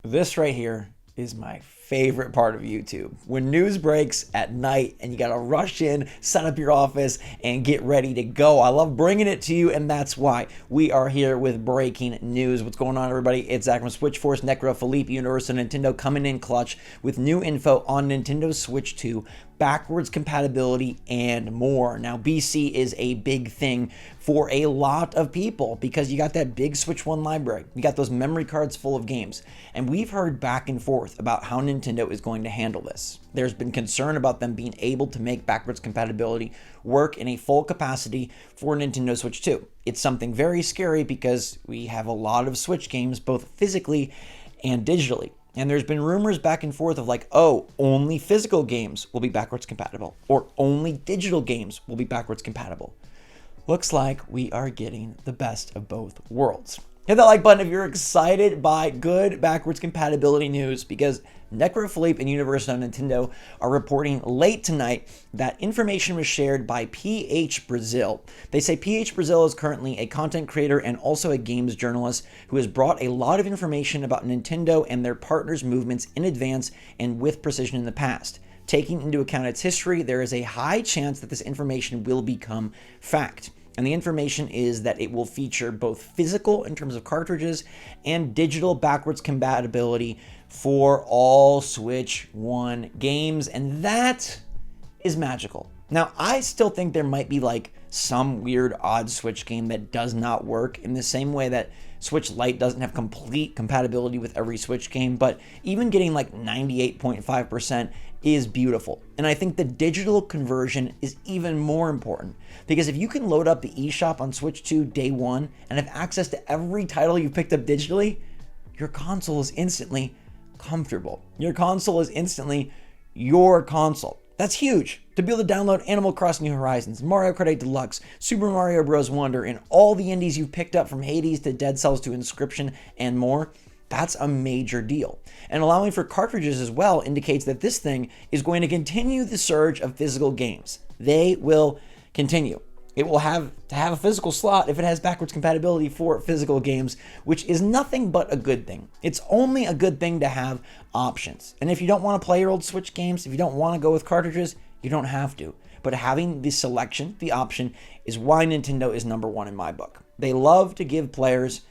This right here is my favorite part of YouTube. When news breaks at night and you gotta rush in, set up your office, and get ready to go. I love bringing it to you, and that's why we are here with breaking news. What's going on, everybody? It's Zach from SwitchForce, Necro, Philippe, Universal Nintendo coming in clutch with new info on Nintendo Switch 2, backwards compatibility, and more. Now, BC is a big thing for a lot of people because you got that big Switch 1 library. You got those memory cards full of games. And we've heard back and forth about how Nintendo is going to handle this. There's been concern about them being able to make backwards compatibility work in a full capacity for Nintendo Switch 2. It's something very scary because we have a lot of Switch games, both physically and digitally. And there's been rumors back and forth of like, oh, only physical games will be backwards compatible, or only digital games will be backwards compatible. Looks like we are getting the best of both worlds. Hit that like button if you're excited by good backwards compatibility news, because Necro, Philippe, and Universal Nintendo are reporting late tonight that information was shared by PH Brazil. They say PH Brazil is currently a content creator and also a games journalist who has brought a lot of information about Nintendo and their partners' movements in advance and with precision in the past. Taking into account its history, there is a high chance that this information will become fact. And the information is that it will feature both physical in terms of cartridges and digital backwards compatibility for all Switch 1 games. And that is magical. Now, I still think there might be like some weird odd Switch game that does not work in the same way that Switch Lite doesn't have complete compatibility with every Switch game, but even getting like 98.5% is beautiful. And I think the digital conversion is even more important, because if you can load up the eShop on Switch 2 day one and have access to every title you picked up digitally, your console is instantly comfortable. Your console is instantly your console. That's huge. To be able to download Animal Crossing New Horizons, Mario Kart 8 Deluxe, Super Mario Bros. Wonder, and all the indies you've picked up from Hades to Dead Cells to Inscription and more, that's a major deal. And allowing for cartridges as well indicates that this thing is going to continue the surge of physical games. They will continue. It will have to have a physical slot if it has backwards compatibility for physical games, which is nothing but a good thing. It's only a good thing to have options. And if you don't want to play your old Switch games, if you don't want to go with cartridges, you don't have to. But having the selection, the option, is why Nintendo is number one in my book. They love to give players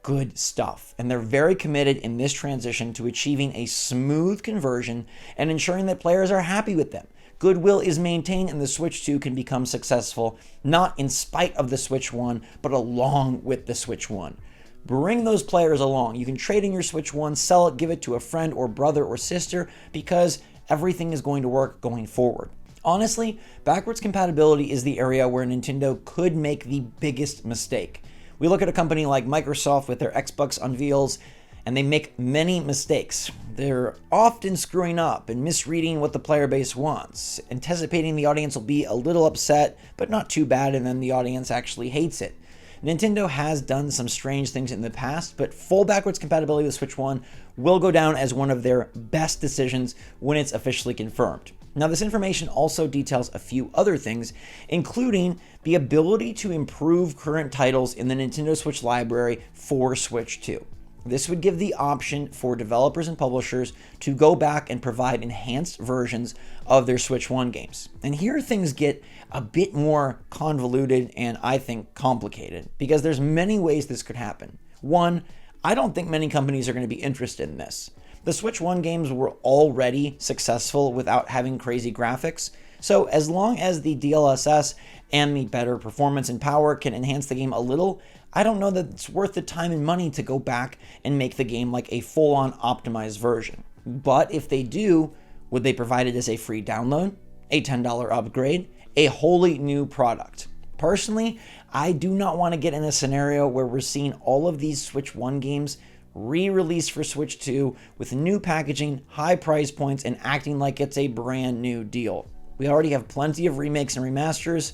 good stuff, and they're very committed in this transition to achieving a smooth conversion and ensuring that players are happy with them. Goodwill is maintained and the Switch 2 can become successful, not in spite of the Switch 1, but along with the Switch 1. Bring those players along. You can trade in your Switch 1, sell it, give it to a friend or brother or sister, because everything is going to work going forward. Honestly, backwards compatibility is the area where Nintendo could make the biggest mistake. We look at a company like Microsoft with their Xbox unveils, and they make many mistakes. They're often screwing up and misreading what the player base wants, anticipating the audience will be a little upset, but not too bad, and then the audience actually hates it. Nintendo has done some strange things in the past, but full backwards compatibility with Switch 1 will go down as one of their best decisions when it's officially confirmed. Now, this information also details a few other things, including the ability to improve current titles in the Nintendo Switch library for Switch 2. This would give the option for developers and publishers to go back and provide enhanced versions of their Switch 1 games. And here things get a bit more convoluted and I think complicated, because there's many ways this could happen. One, I don't think many companies are going to be interested in this. The Switch 1 games were already successful without having crazy graphics, so as long as the DLSS and the better performance and power can enhance the game a little, I don't know that it's worth the time and money to go back and make the game like a full-on optimized version. But if they do, would they provide it as a free download, a $10 upgrade, a wholly new product? Personally, I do not want to get in a scenario where we're seeing all of these Switch 1 games re-released for Switch 2 with new packaging, high price points, and acting like it's a brand new deal. We already have plenty of remakes and remasters.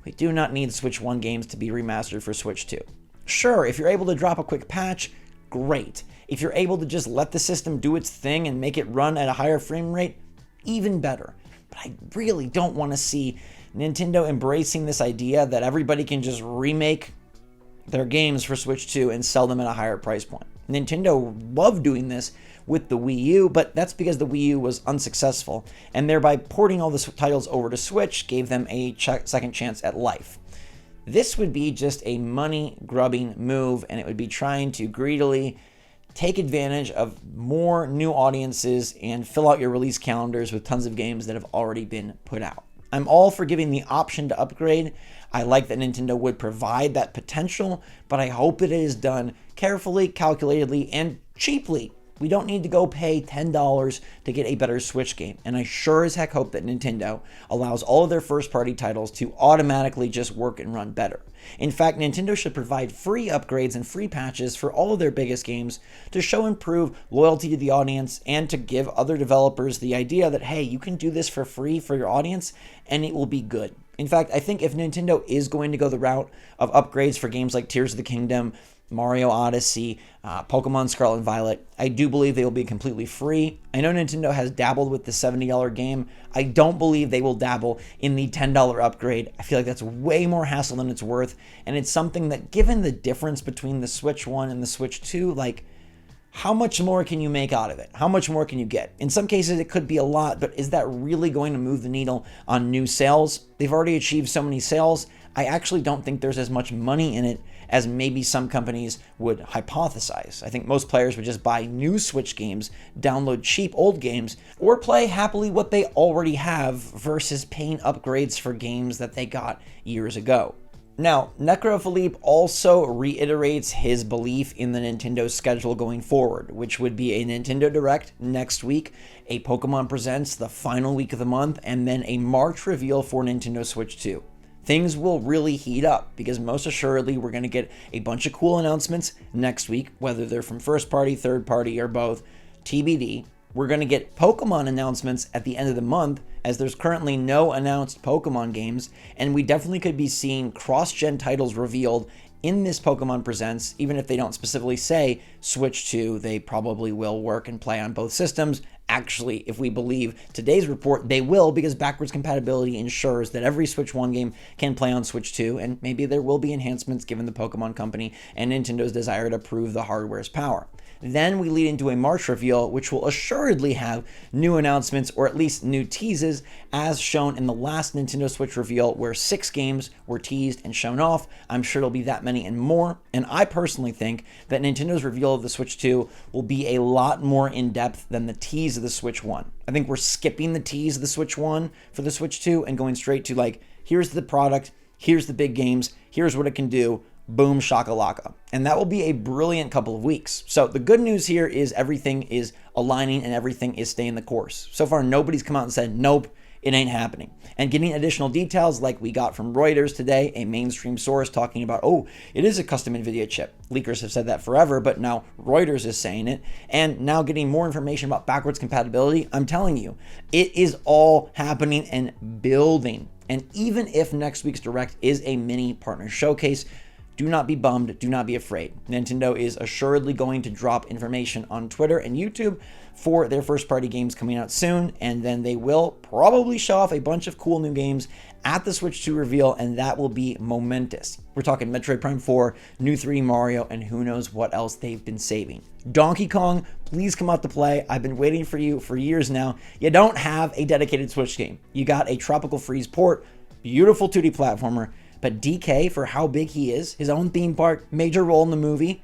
We do not need Switch 1 games to be remastered for Switch 2. Sure, if you're able to drop a quick patch, great. If you're able to just let the system do its thing and make it run at a higher frame rate, even better. But I really don't want to see Nintendo embracing this idea that everybody can just remake their games for Switch 2 and sell them at a higher price point. Nintendo loved doing this with the Wii U, but that's because the Wii U was unsuccessful, and thereby porting all the titles over to Switch gave them a second chance at life. This would be just a money-grubbing move, and it would be trying to greedily take advantage of more new audiences and fill out your release calendars with tons of games that have already been put out. I'm all for giving the option to upgrade. I like that Nintendo would provide that potential, but I hope that it is done carefully, calculatedly, and cheaply. We don't need to go pay $10 to get a better Switch game, and I sure as heck hope that Nintendo allows all of their first-party titles to automatically just work and run better. In fact, Nintendo should provide free upgrades and free patches for all of their biggest games to show improved loyalty to the audience and to give other developers the idea that, hey, you can do this for free for your audience and it will be good. In fact, I think if Nintendo is going to go the route of upgrades for games like Tears of the Kingdom, Mario Odyssey, Pokemon Scarlet and Violet, I do believe they will be completely free. I know Nintendo has dabbled with the $70 game. I don't believe they will dabble in the $10 upgrade. I feel like that's way more hassle than it's worth, and it's something that, given the difference between the Switch 1 and the Switch 2, like, how much more can you make out of it? How much more can you get? In some cases, it could be a lot, but is that really going to move the needle on new sales? They've already achieved so many sales. I actually don't think there's as much money in it as maybe some companies would hypothesize. I think most players would just buy new Switch games, download cheap old games, or play happily what they already have versus paying upgrades for games that they got years ago. Now, Necrophilippe also reiterates his belief in the Nintendo schedule going forward, which would be a Nintendo Direct next week, a Pokemon Presents the final week of the month, and then a March reveal for Nintendo Switch 2. Things will really heat up because most assuredly we're going to get a bunch of cool announcements next week, whether they're from first party, third party, or both, TBD. We're going to get Pokemon announcements at the end of the month, as there's currently no announced Pokemon games, and we definitely could be seeing cross-gen titles revealed in this Pokemon Presents. Even if they don't specifically say Switch 2, they probably will work and play on both systems. Actually, if we believe today's report, they will, because backwards compatibility ensures that every Switch 1 game can play on Switch 2, and maybe there will be enhancements given the Pokemon Company and Nintendo's desire to prove the hardware's power. Then we lead into a March reveal, which will assuredly have new announcements, or at least new teases, as shown in the last Nintendo Switch reveal, where 6 games were teased and shown off. I'm sure it'll be that many and more, and I personally think that Nintendo's reveal of the Switch 2 will be a lot more in-depth than the tease of the Switch 1. I think we're skipping the tease of the Switch 1 for the Switch 2 and going straight to, like, here's the product, here's the big games, here's what it can do, boom shakalaka. And that will be a brilliant couple of weeks. So the good news here is everything is aligning and everything is staying the course. So far, nobody's come out and said, nope, it ain't happening. And getting additional details like we got from Reuters today, a mainstream source talking about, oh, it is a custom NVIDIA chip. Leakers have said that forever, but now Reuters is saying it. And now getting more information about backwards compatibility, I'm telling you, it is all happening and building. And even if next week's Direct is a mini partner showcase, do not be bummed, do not be afraid. Nintendo is assuredly going to drop information on Twitter and YouTube for their first-party games coming out soon, and then they will probably show off a bunch of cool new games at the Switch 2 reveal, and that will be momentous. We're talking Metroid Prime 4, new 3D Mario, and who knows what else they've been saving. Donkey Kong, please come out to play. I've been waiting for you for years now. You don't have a dedicated Switch game. You got a Tropical Freeze port, beautiful 2D platformer, but DK, for how big he is, his own theme park, major role in the movie,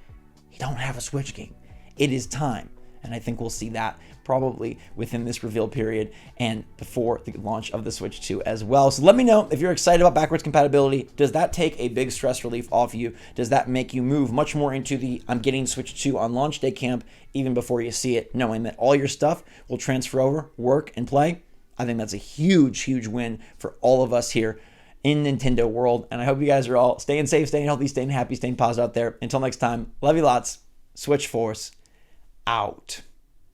you don't have a Switch game. It is time. And I think we'll see that probably within this reveal period and before the launch of the Switch 2 as well. So let me know if you're excited about backwards compatibility. Does that take a big stress relief off you? Does that make you move much more into the I'm getting Switch 2 on launch day camp even before you see it, knowing that all your stuff will transfer over, work, and play? I think that's a huge, huge win for all of us here in Nintendo world. And I hope you guys are all staying safe, staying healthy, staying happy, staying positive out there. Until next time, love you lots. SwitchForce out.